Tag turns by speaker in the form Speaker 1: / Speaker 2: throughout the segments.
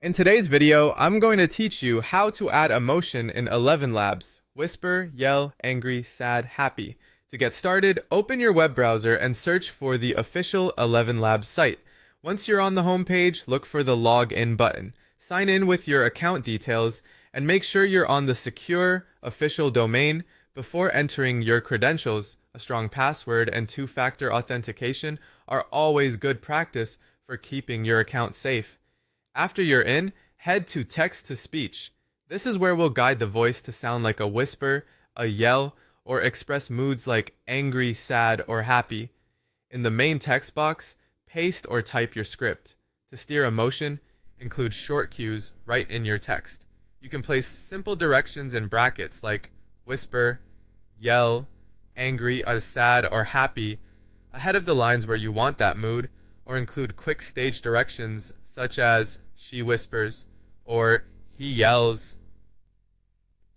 Speaker 1: In today's video, I'm going to teach you how to add emotion in ElevenLabs. Whisper, yell, angry, sad, happy. To get started, open your web browser and search for the official ElevenLabs site. Once you're on the home page, look for the login button. Sign in with your account details and make sure you're on the secure, official domain. Before entering your credentials, a strong password and two-factor authentication are always good practice for keeping your account safe. After you're in, head to text to speech. This is where we'll guide the voice to sound like a whisper, a yell, or express moods like angry, sad, or happy. In the main text box, paste or type your script. To steer emotion, include short cues right in your text. You can place simple directions in brackets like whisper, yell, angry, or sad, or happy ahead of the lines where you want that mood, or include quick stage directions such as she whispers or he yells.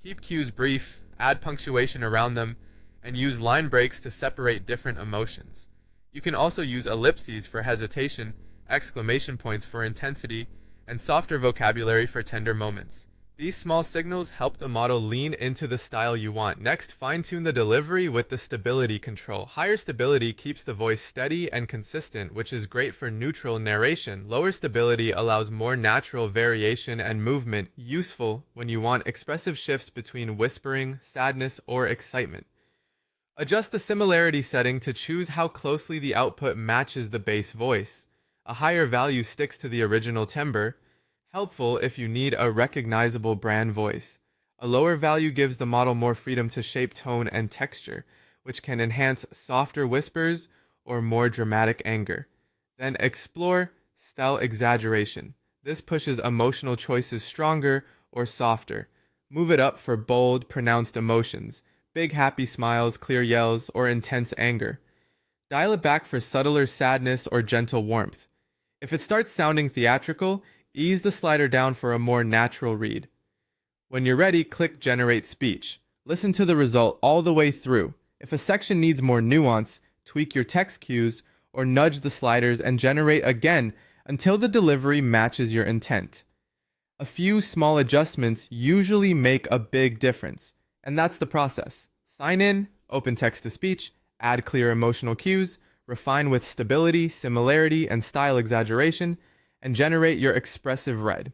Speaker 1: Keep cues brief, add punctuation around them, and use line breaks to separate different emotions. You can also use ellipses for hesitation, exclamation points for intensity, and softer vocabulary for tender moments. These small signals help the model lean into the style you want. Next, fine-tune the delivery with the stability control. Higher stability keeps the voice steady and consistent, which is great for neutral narration. Lower stability allows more natural variation and movement, useful when you want expressive shifts between whispering, sadness, or excitement. Adjust the similarity setting to choose how closely the output matches the base voice. A higher value sticks to the original timbre, helpful if you need a recognizable brand voice. A lower value gives the model more freedom to shape tone and texture, which can enhance softer whispers or more dramatic anger. Then explore style exaggeration. This pushes emotional choices stronger or softer. Move it up for bold, pronounced emotions, big happy smiles, clear yells, or intense anger. Dial it back for subtler sadness or gentle warmth. If it starts sounding theatrical, ease the slider down for a more natural read. When you're ready, click Generate Speech. Listen to the result all the way through. If a section needs more nuance, tweak your text cues or nudge the sliders and generate again until the delivery matches your intent. A few small adjustments usually make a big difference, and that's the process. Sign in, open text to speech, add clear emotional cues, refine with stability, similarity, and style exaggeration, and generate your expressive read.